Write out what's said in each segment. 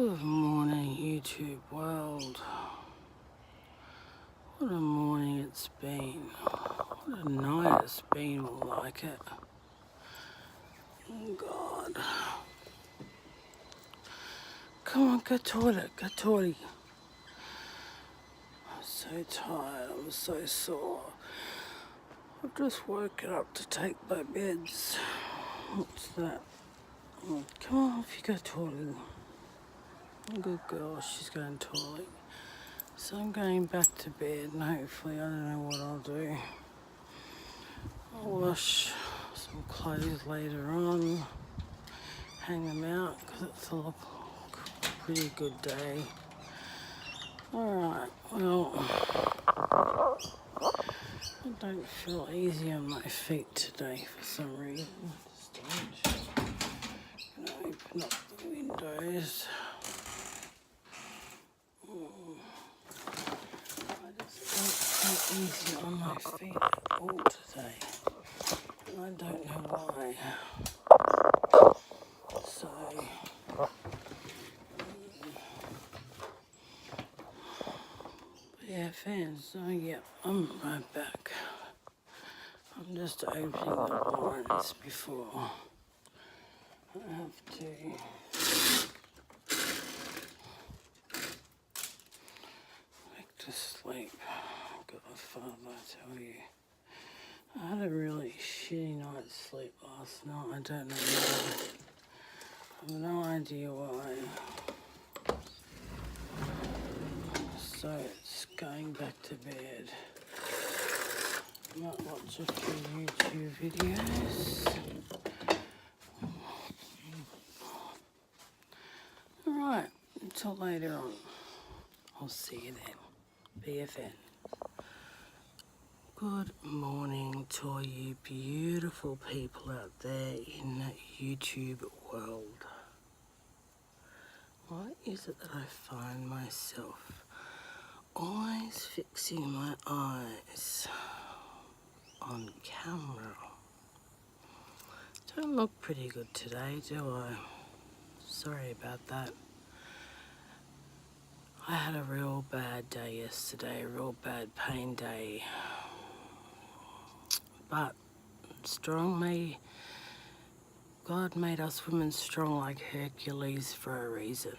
Good morning, YouTube world. What a morning it's been. What a night it's been, more like it. Oh God. Come on, go toilet, go toilet. I'm so tired, I'm so sore. I've just woken up to take my meds. What's that? Oh, come on, off you go toilet. Good girl, she's going toilet. So I'm going back to bed and hopefully I don't know what I'll do. I'll wash some clothes later on, hang them out because it's a pretty good day. Alright, well, I don't feel easy on my feet today for some reason. I'm going to open up the windows. I just don't feel easy on my feet at all today. And I don't know why. So, yeah, fans, so yeah, I'm right back. I'm just opening the blinds before I have to back to sleep. Godfather, I tell you. I had a really shitty night's sleep last night. I don't know why. I have no idea why. So it's going back to bed. Might watch a few YouTube videos. Alright, until later on. I'll see you then. BFN. Good morning to all you beautiful people out there in the YouTube world. Why is it that I find myself always fixing my eyes on camera? Don't look pretty good today, do I? Sorry about that. I had a real bad day yesterday, a real bad pain day. But God made us women strong like Hercules for a reason.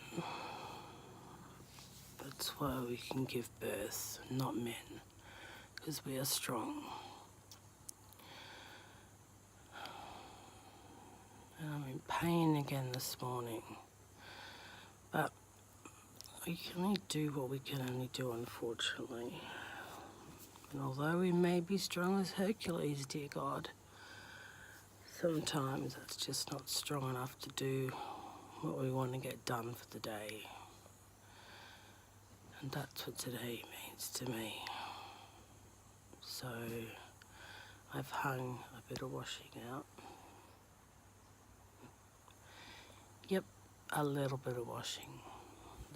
That's why we can give birth, not men, because we are strong. And I'm in pain again this morning. But we can only do what we can only do, unfortunately. And although we may be strong as Hercules, dear God, sometimes that's just not strong enough to do what we want to get done for the day. And that's what today means to me. So I've hung a bit of washing out. Yep, a little bit of washing.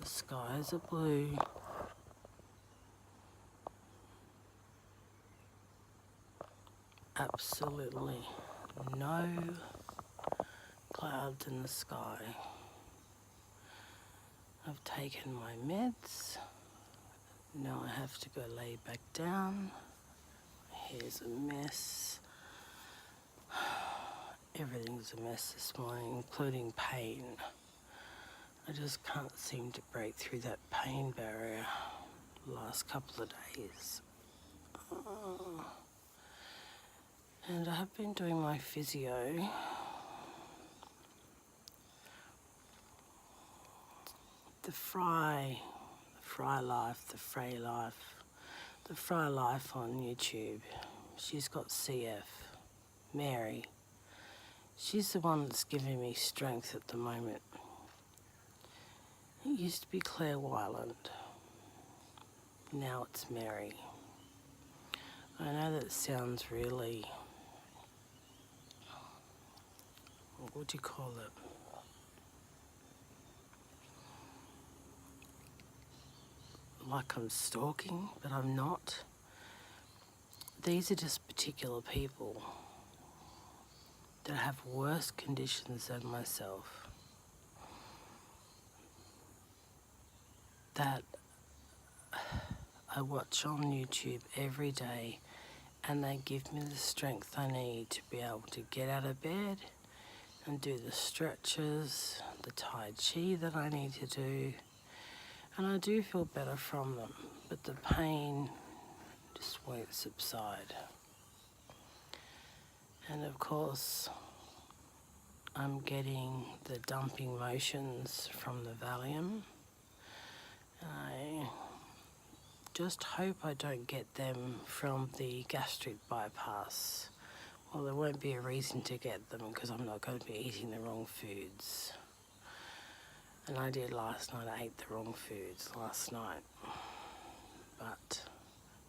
The skies are blue. Absolutely no clouds in the sky. I've taken my meds. Now I have to go lay back down. My hair's a mess. Everything's a mess this morning, including pain. I just can't seem to break through that pain barrier the last couple of days. And I have been doing my physio. The Fry Life on YouTube. She's got CF, Mary. She's the one that's giving me strength at the moment. It used to be Claire Wyland. Now it's Mary. I know that sounds really, what do you call it? Like I'm stalking, but I'm not. These are just particular people that have worse conditions than myself. that I watch on YouTube every day, and they give me the strength I need to be able to get out of bed and do the stretches, the Tai Chi that I need to do, and I do feel better from them, but the pain just won't subside. And of course, I'm getting the dumping motions from the Valium. I just hope I don't get them from the gastric bypass. Well, there won't be a reason to get them because I'm not going to be eating the wrong foods. And I did last night. I ate the wrong foods last night, but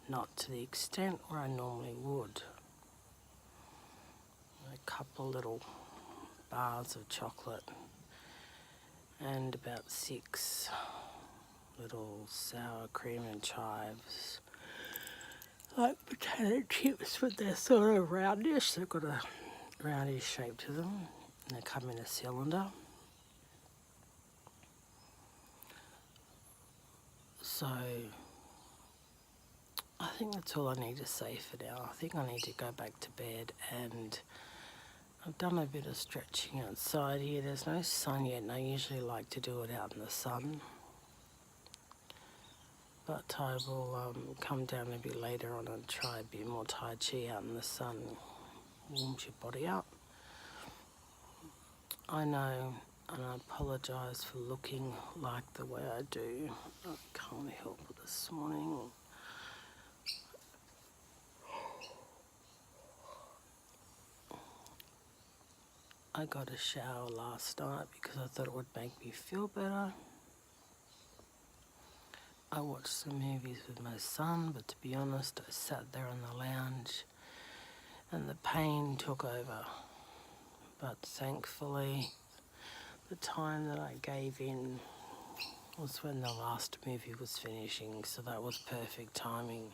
not to the extent where I normally would. A couple little bars of chocolate and about 6 little sour cream and chives, like potato chips, but they're sort of roundish. They've got a roundish shape to them, and they come in a cylinder. So I think that's all I need to say for now. I think I need to go back to bed, and I've done a bit of stretching outside here. There's no sun yet, and I usually like to do it out in the sun. But I will come down a bit later on and try a bit more Tai Chi out in the sun. Warms your body up. I know, and I apologise for looking like the way I do. I can't help it this morning. I got a shower last night because I thought it would make me feel better. I watched some movies with my son, but to be honest, I sat there on the lounge and the pain took over. But thankfully, the time that I gave in was when the last movie was finishing, so that was perfect timing.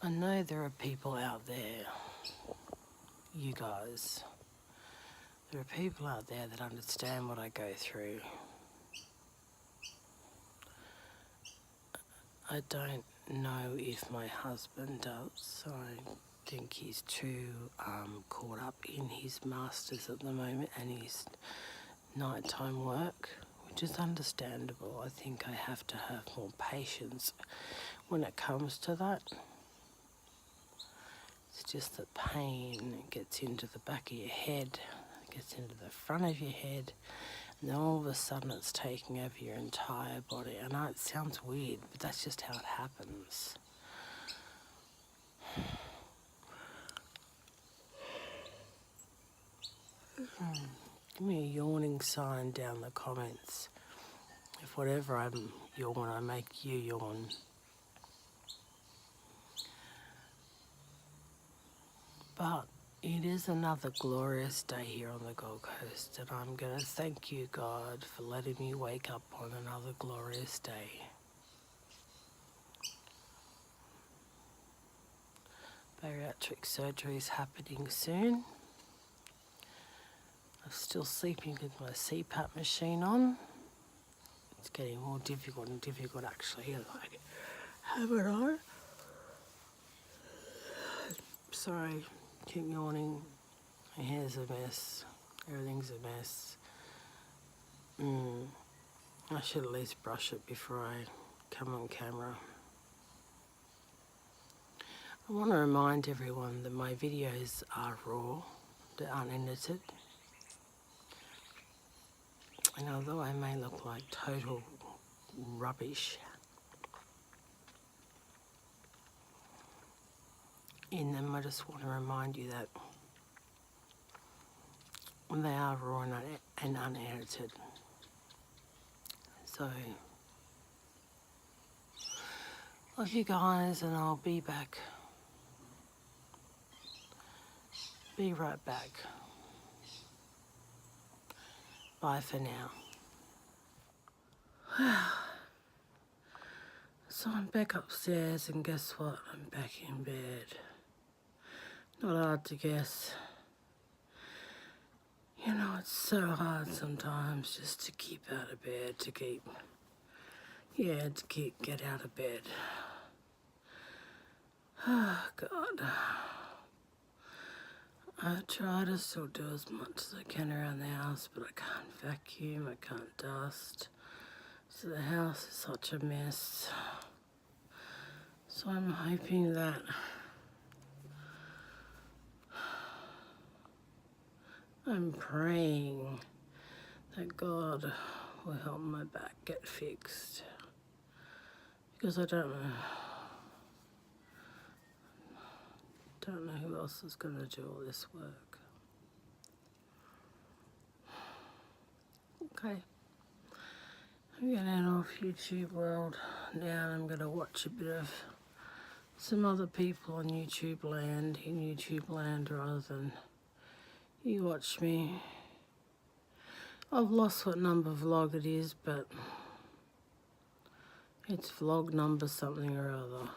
I know there are people out there, you guys, there are people out there that understand what I go through. I don't know if my husband does. I think he's too caught up in his masters at the moment and his nighttime work, which is understandable. I think I have to have more patience when it comes to that. It's just that pain gets into the back of your head, gets into the front of your head, and then all of a sudden it's taking over your entire body. I know it sounds weird, but that's just how it happens. Give me a yawning sign down the comments. If whatever I'm yawn, I make you yawn. But it is another glorious day here on the Gold Coast, and I'm going to thank you, God, for letting me wake up on another glorious day. Bariatric surgery is happening soon. I'm still sleeping with my CPAP machine on. It's getting more difficult and difficult actually as I have it on. Sorry, keep yawning. My hair's a mess. Everything's a mess. I should at least brush it before I come on camera. I want to remind everyone that my videos are raw, they're unedited. And although I may look like total rubbish in them, I just want to remind you that they are raw and unedited. So, love you guys, and I'll be back. Be right back. Bye for now. So I'm back upstairs, and guess what? I'm back in bed. Not hard to guess. You know, it's so hard sometimes just to keep out of bed, to get out of bed. Oh, God. I try to still do as much as I can around the house, but I can't vacuum, I can't dust. So the house is such a mess. So I'm hoping that I'm praying that God will help my back get fixed. Because I don't know who else is going to do all this work. Okay. I'm going to head off YouTube World now, and I'm going to watch a bit of some other people on YouTube Land, rather than you watch me. I've lost what number vlog it is, but it's vlog number something or other.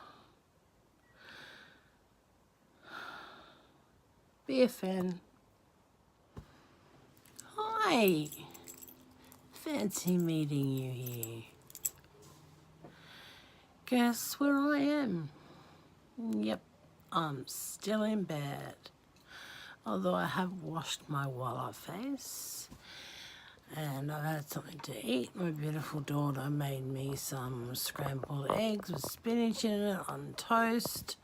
Be a fan. Hi! Fancy meeting you here. Guess where I am? Yep, I'm still in bed. Although I have washed my walla face and I've had something to eat. My beautiful daughter made me some scrambled eggs with spinach in it on toast.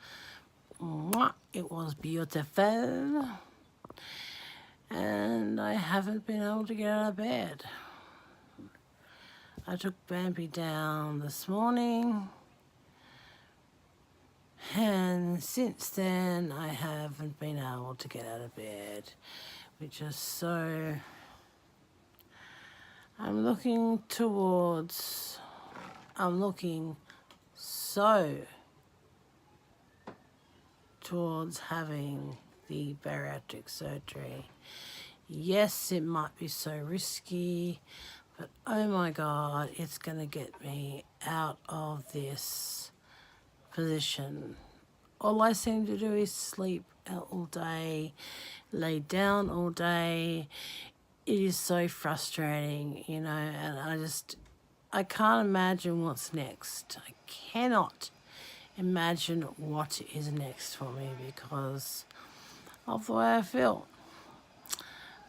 Mwah, it was beautiful. And I haven't been able to get out of bed. I took Bambi down this morning, and since then I haven't been able to get out of bed, which is so... I'm looking so towards having the bariatric surgery. Yes, it might be so risky, but oh my God, it's going to get me out of this position. All I seem to do is sleep all day, lay down all day. It is so frustrating, you know, and I can't imagine what's next. I cannot imagine what is next for me because of the way I feel.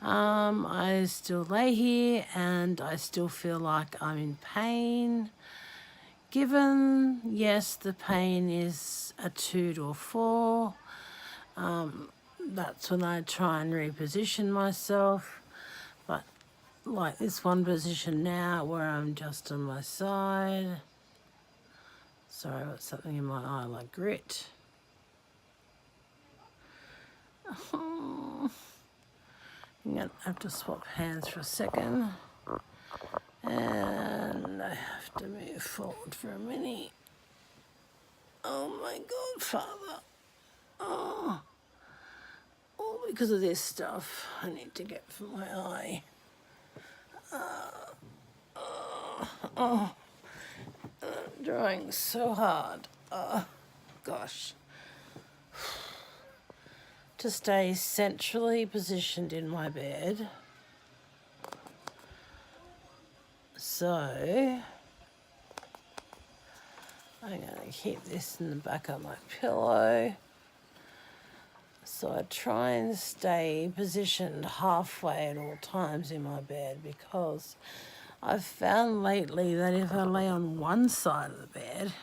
I still lay here and I still feel like I'm in pain. Given, yes, the pain is a 2 to a 4, that's when I try and reposition myself. But like this one position now where I'm just on my side. Sorry, I've got something in my eye like grit. I'm going to have to swap hands for a second. And I have to move forward for a minute. Oh my God, Father. Oh, all because of this stuff I need to get from my eye. I'm trying so hard. Gosh. To stay centrally positioned in my bed. So I'm going to keep this in the back of my pillow. So I try and stay positioned halfway at all times in my bed, because I've found lately that if I lay on one side of the bed,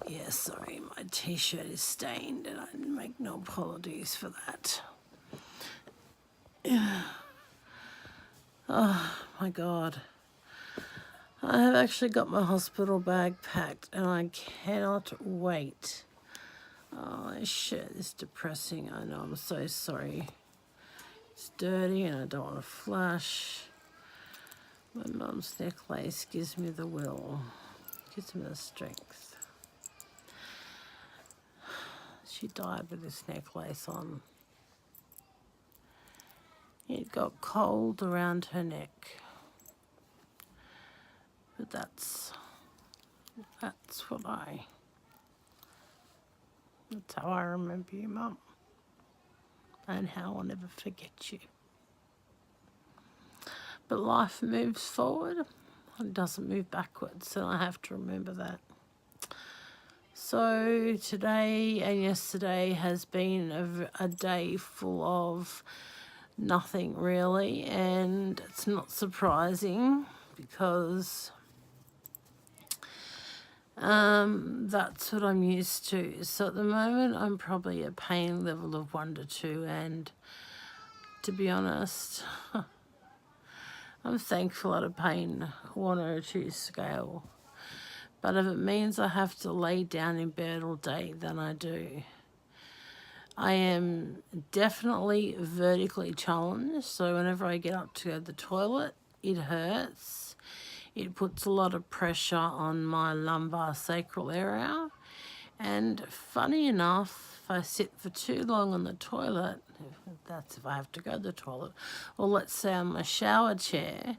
yeah, sorry, my t-shirt is stained and I make no apologies for that. Yeah. Oh my God. I have actually got my hospital bag packed and I cannot wait. Oh, this shirt is depressing. I know, I'm so sorry. It's dirty and I don't want to flash. My mum's necklace gives me the will, gives me the strength. She died with this necklace on. It got cold around her neck. But that's how I remember you, Mum. And how I'll never forget you. But life moves forward. It doesn't move backwards, and I have to remember that. So today and yesterday has been a day full of nothing really, and it's not surprising because that's what I'm used to. So at the moment I'm probably a pain level of 1 to 2, and to be honest, I'm thankful at a pain 1 or 2 scale. But if it means I have to lay down in bed all day, then I do. I am definitely vertically challenged, so whenever I get up to go to the toilet, it hurts. It puts a lot of pressure on my lumbar sacral area. And funny enough, if I sit for too long on the toilet, that's if I have to go to the toilet, or let's say on my shower chair,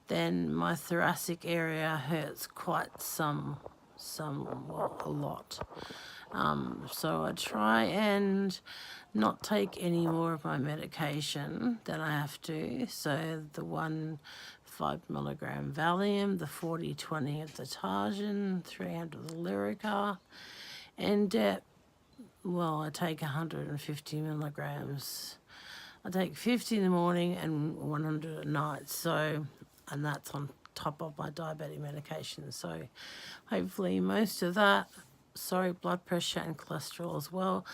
then my thoracic area hurts quite a lot. So I try and not take any more of my medication than I have to. So the 5 milligram Valium, the 40/20 of the Tarjan, 300 of the Lyrica, and I take 150 milligrams. I take 50 in the morning and 100 at night. So, and that's on top of my diabetic medication. So hopefully most of that, blood pressure and cholesterol as well.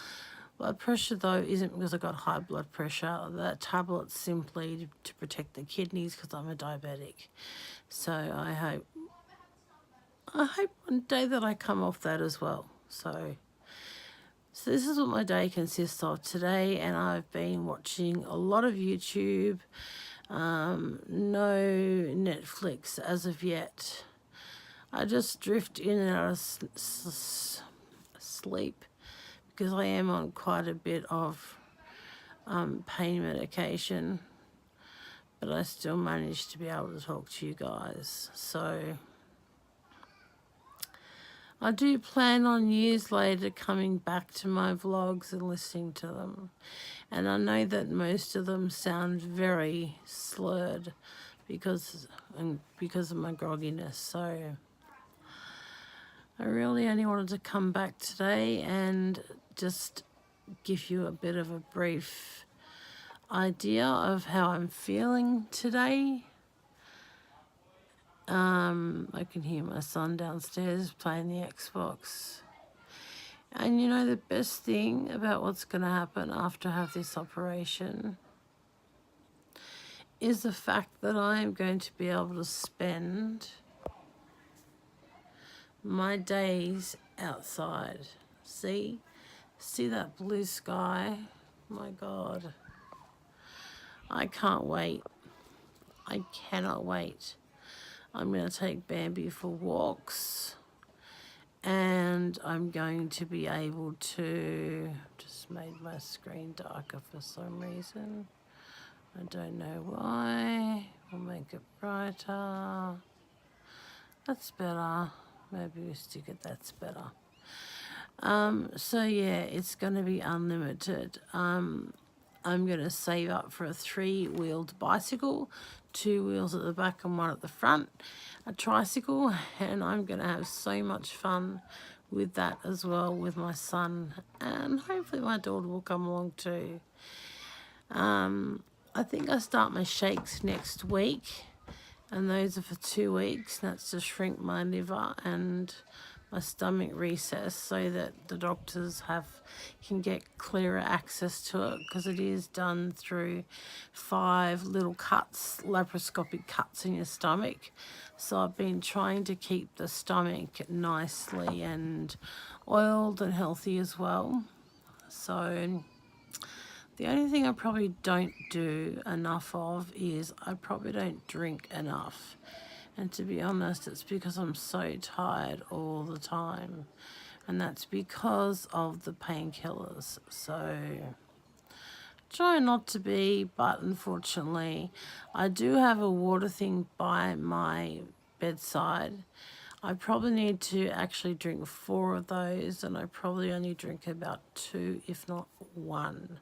Blood pressure though isn't because I got high blood pressure. That tablet's simply to protect the kidneys because I'm a diabetic. So I hope one day that I come off that as well. So this is what my day consists of today, and I've been watching a lot of YouTube. No Netflix as of yet. I just drift in and out of sleep because I am on quite a bit of pain medication, but I still manage to be able to talk to you guys. So I do plan on years later coming back to my vlogs and listening to them. And I know that most of them sound very slurred because of my grogginess. So I really only wanted to come back today and just give you a bit of a brief idea of how I'm feeling today. I can hear my son downstairs playing the Xbox. And you know, the best thing about what's going to happen after I have this operation is the fact that I am going to be able to spend my days outside. See that blue sky? My God. I can't wait. I cannot wait. I'm going to take Bambi for walks, and I'm going to be able to, just made my screen darker for some reason. I don't know why. We'll make it brighter. That's better. Maybe we stick it, that's better. So yeah, it's going to be unlimited. I'm going to save up for a 3-wheeled bicycle, 2 wheels at the back and 1 at the front, a tricycle, and I'm going to have so much fun with that as well with my son, and hopefully my daughter will come along too. I think I start my shakes next week, and those are for 2 weeks, and that's to shrink my liver and my stomach recess so that the doctors can get clearer access to it, because it is done through 5 little cuts, laparoscopic cuts in your stomach. So I've been trying to keep the stomach nicely and oiled and healthy as well. So the only thing I probably don't do enough of is I probably don't drink enough. And to be honest, it's because I'm so tired all the time. And that's because of the painkillers. So try not to be, but unfortunately, I do have a water thing by my bedside. I probably need to actually drink 4 of those, and I probably only drink about 2, if not 1.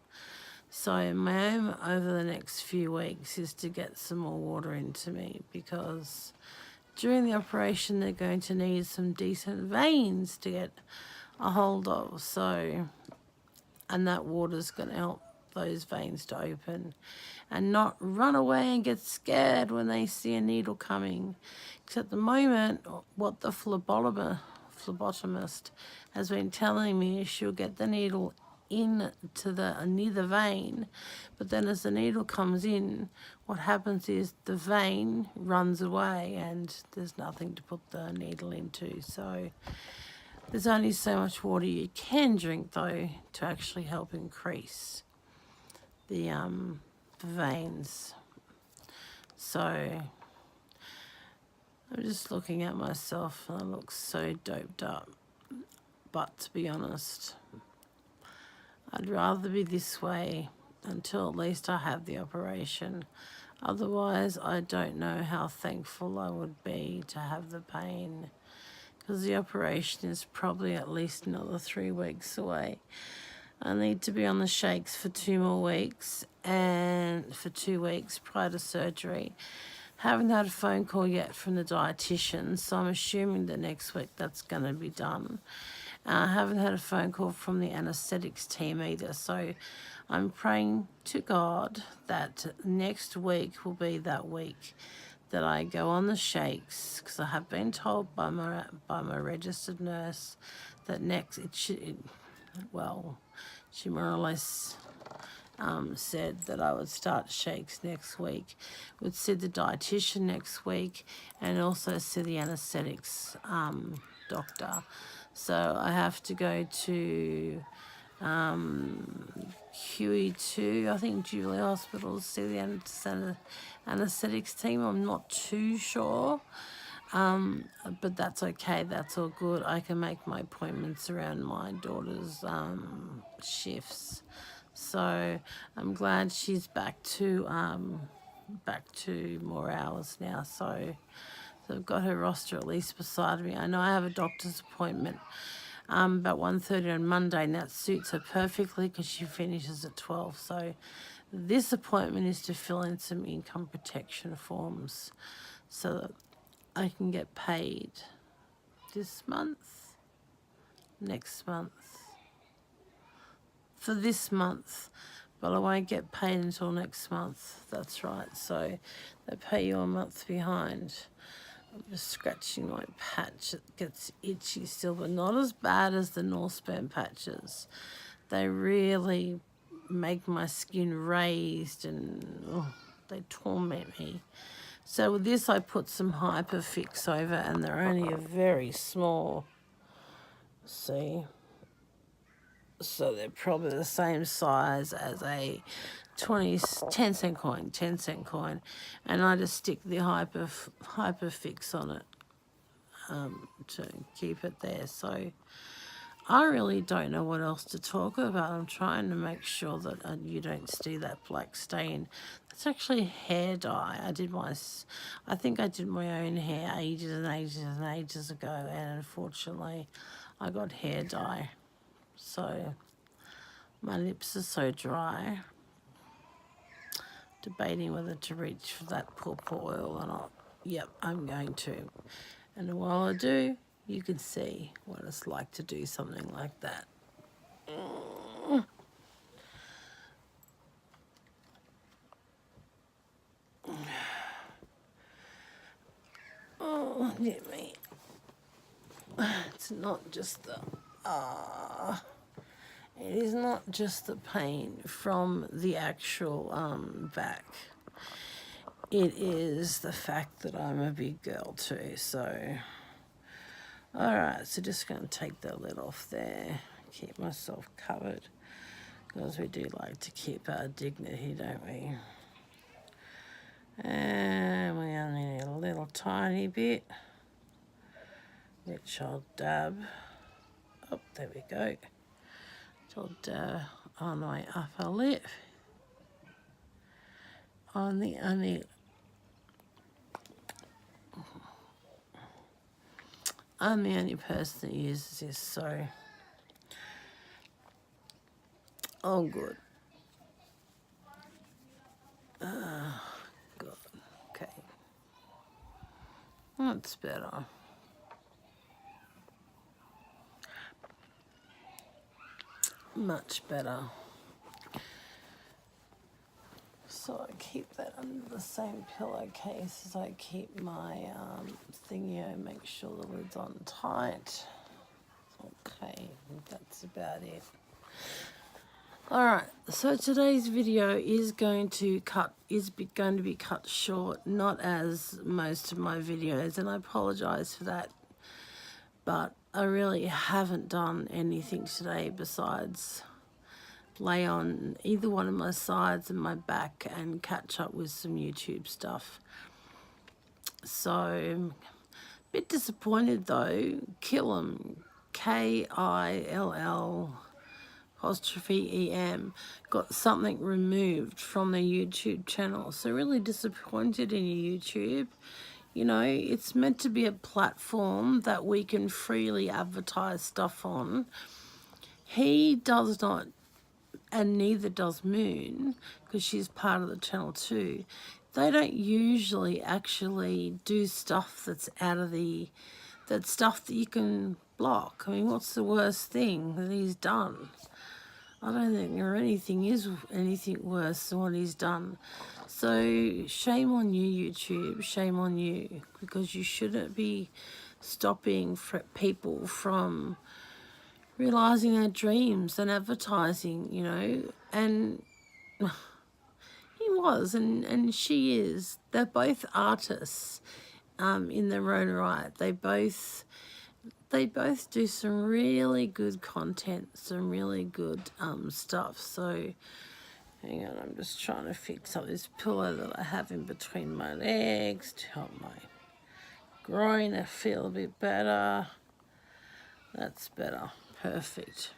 So my aim over the next few weeks is to get some more water into me, because during the operation they're going to need some decent veins to get a hold of. So, and that water's going to help those veins to open and not run away and get scared when they see a needle coming. Because at the moment, what the phlebotomist has been telling me is she'll get the needle into near the vein, but then as the needle comes in, what happens is the vein runs away and there's nothing to put the needle into. So there's only so much water you can drink, though, to actually help increase the veins. So I'm just looking at myself and I look so doped up. But to be honest, I'd rather be this way until at least I have the operation. Otherwise, I don't know how thankful I would be to have the pain, because the operation is probably at least another 3 weeks away. I need to be on the shakes for 2 more weeks, and for 2 weeks prior to surgery. Haven't had a phone call yet from the dietitian, so I'm assuming that next week that's going to be done. I haven't had a phone call from the anaesthetics team either, so I'm praying to God that next week will be that week that I go on the shakes, because I have been told by my registered nurse that she more or less said that I would start shakes next week, would see the dietitian next week, and also see the anaesthetics doctor. So I have to go to QE2, I think Jubilee Hospital, to see the anaesthetics team. I'm not too sure, but that's okay. That's all good. I can make my appointments around my daughter's shifts. So I'm glad she's back to more hours now. So I've got her roster at least beside me. I know I have a doctor's appointment about 1:30 on Monday, and that suits her perfectly because she finishes at 12. So this appointment is to fill in some income protection forms so that I can get paid this month, next month, for this month, but I won't get paid until next month. That's right. So they pay you a month behind. I'm just scratching my patch. It gets itchy still, but not as bad as the Northspan patches. They really make my skin raised and they torment me. So with this, I put some Hyperfix over, and they're only a very small, see? So they're probably the same size as a 10 cent coin, and I just stick the Hyperfix on it to keep it there. So I really don't know what else to talk about. I'm trying to make sure that you don't see that black stain. That's actually hair dye. I think I did my own hair ages and ages ago, and unfortunately I got hair dye. So my lips are so dry. Debating whether to reach for that purple oil or not. Yep, I'm going to. And while I do, you can see what it's like to do something like that. Oh, dear me. It's not just it is not just the pain from the actual back. It is the fact that I'm a big girl too, so. Alright, so just going to take the lid off there, keep myself covered, because we do like to keep our dignity, don't we? And we only need a little tiny bit, which I'll dab. Oh, there we go. I'll dab on my upper lip, on the I'm the only person that uses this, so all good. Good. Okay. That's better. Much better. So I keep that under the same pillowcase as I keep my thingy. Make sure the lid's on tight. Okay, I think that's about it. Alright, so today's video is going to be cut short, not as most of my videos, and I apologise for that, but I really haven't done anything today besides lay on either one of my sides and my back and catch up with some YouTube stuff. So, a bit disappointed though. Killam, KILL''EM, got something removed from their YouTube channel. So really disappointed in YouTube. You know, it's meant to be a platform that we can freely advertise stuff on. He does not, and neither does Moon, because she's part of the channel too. They don't usually actually do stuff that's out of the, that stuff that you can block. I mean, what's the worst thing that he's done? I don't think there is anything worse than what he's done. So shame on you, YouTube, shame on you, because you shouldn't be stopping people from realising their dreams and advertising, you know. And he was, and she is. They're both artists in their own right. They both do some really good content, some really good stuff. So hang on, I'm just trying to fix up this pillow that I have in between my legs to help my groin to feel a bit better. That's better. Perfect.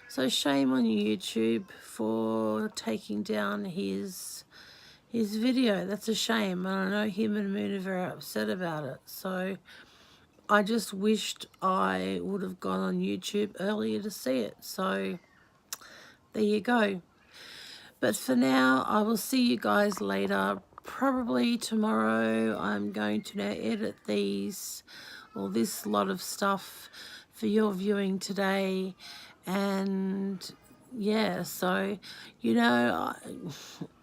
So shame on YouTube for taking down his video. That's a shame, and I know him and Moon are very upset about it. So I just wished I would have gone on YouTube earlier to see it. So there you go. But for now, I will see you guys later. Probably tomorrow I'm going to now edit this lot of stuff for your viewing today. And yeah, so, you know,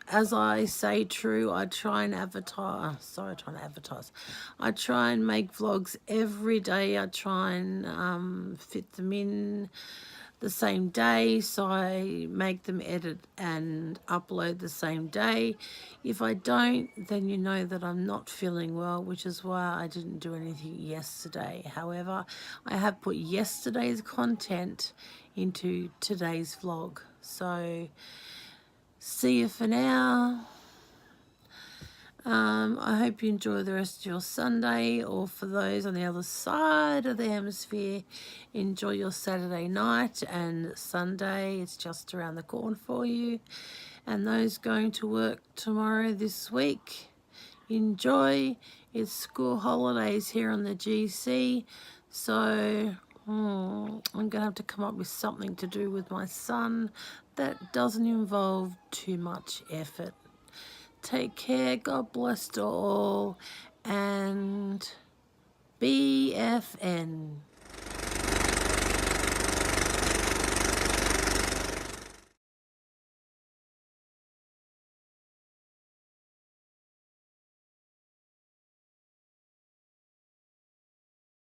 as I say true, I try and advertise. I try and make vlogs every day. I try and fit them in the same day, so I make them, edit and upload the same day. If I don't, then you know that I'm not feeling well, which is why I didn't do anything yesterday. However, I have put yesterday's content into today's vlog. So see you for now. I hope you enjoy the rest of your Sunday, or for those on the other side of the hemisphere, enjoy your Saturday night and Sunday. It's just around the corner for you. And those going to work tomorrow this week, enjoy. It's school holidays here on the GC, so I'm going to have to come up with something to do with my son that doesn't involve too much effort. Take care, God bless to all, and BFN.